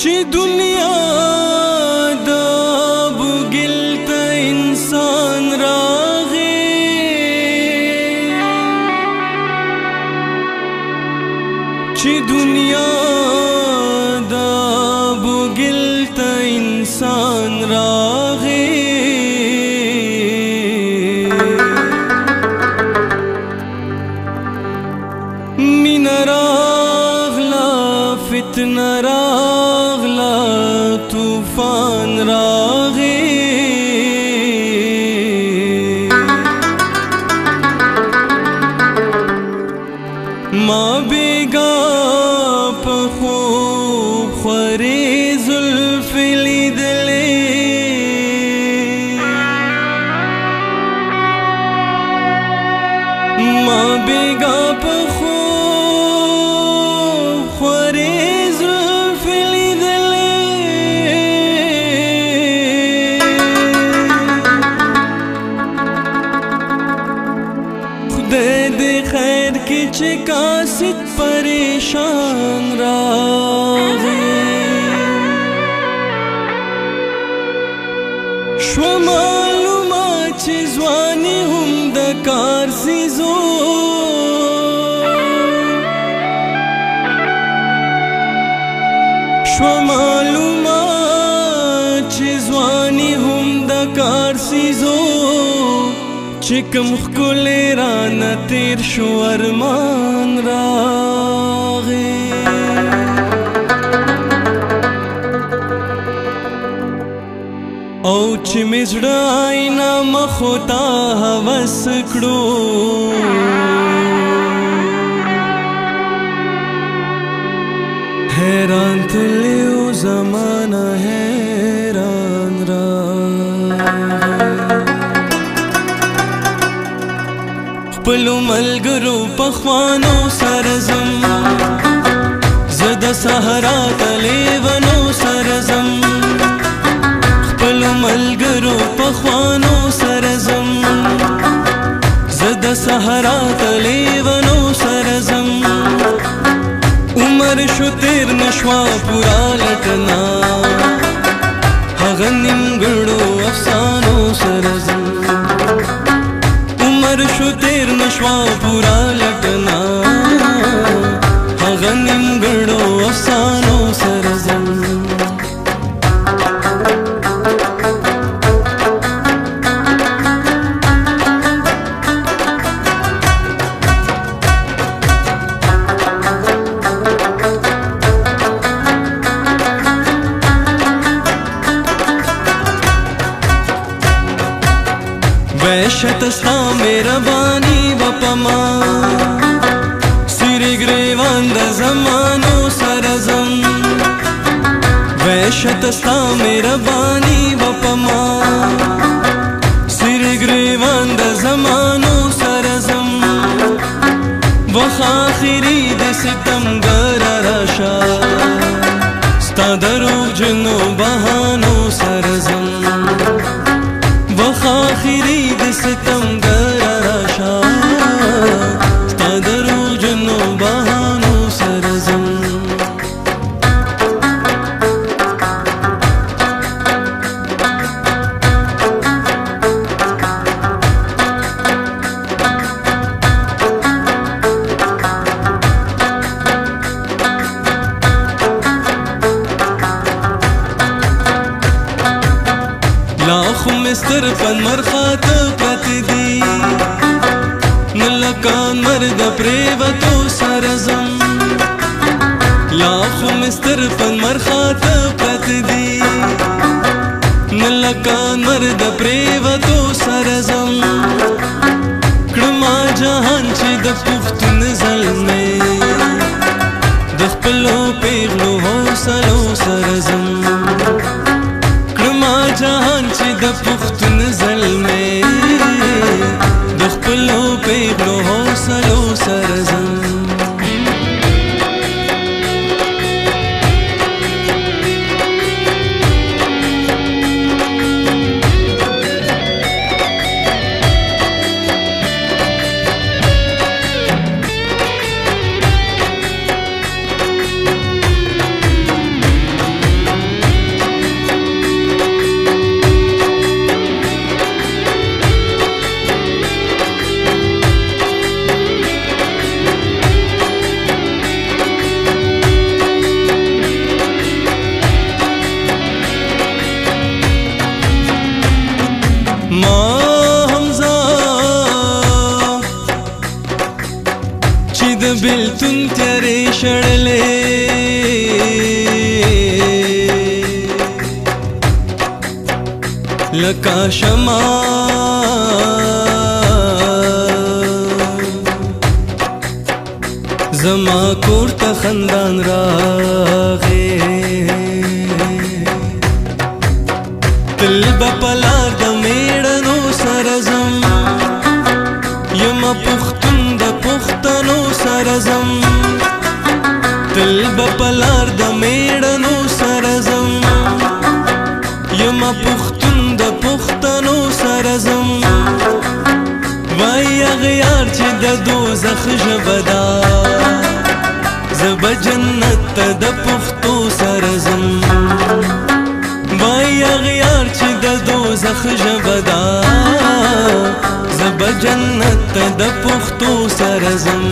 چې دنیا دا بوګل ته انسان راغی چې دنیا دا بوګل ته انسان راغی مینا راغلا فتنه راغلا طوفان راغی ما بیگا په خوب خورې زلفې لیدلې ما بیگا په خوب خورې زلفې لیدلې خدای دې خیر کې چې قاصد پریشان راغی شو معلومه چې ځواني هم د کار سیزو شو معلومه چې ځواني هم د کار سیزو چې کوم ښکلی رانه تیر شو ارمان راغی او چې مې زړه آینه مخو ته هوس کړو حیران تللی و زمانه حیران راغی خپلو ملګرو پخوانو سره ځم زه د صحرا ته لیونو سره ځم خپلو ملګرو پخوانو سره ځم زه د صحرا ته لیونو سره ځم عمر شو تیر نشوا پورا لټنا هغه نیمګړو افسانو سره ځم عمر شو تیر نشوا پورا لټنا هغه نیمګړو افسانو سره ځم وحشت ستا مهرباني وپما سری گریوان د زمانو سره ځم وحشت ستا مهرباني وپما سری گریوان د زمانو سره ځم وخت آخري د ستمګر راشه ستا دروغجنو بهانو سره ځم وخت آخري د ستمګر راشه ستا دروغجنو بهانو سره ځم لاخو مستر پن مرخات پرت دی نلکان مرد پریوتو سره ځم لاخو مستر پن مرخات پرت دی نلکان مرد پریوتو سره ځم کړما جهان چې د پښتون زلمې د خپلو پیغلو حوصلو سره ځم جهان چې د پښتون زلمې د خپلو پیغلو حوصلو سره ځم بیلتون تیارې شړلې لکه شمع زما کور ته خندان راغې تل به په لار د میړنو سره ځم یمه پښتون د پښتنو سره ځم تل به په لار د میړنو سره ځم یمه پښتون د پښتنو سره ځم وای هغه یار چې د دوزخ ژبه ده زه به جنت ته د پښتو سره ځم وای هغه یار چې د دوزخ ژبه ده زه به جنت ته د پښتو سره ځم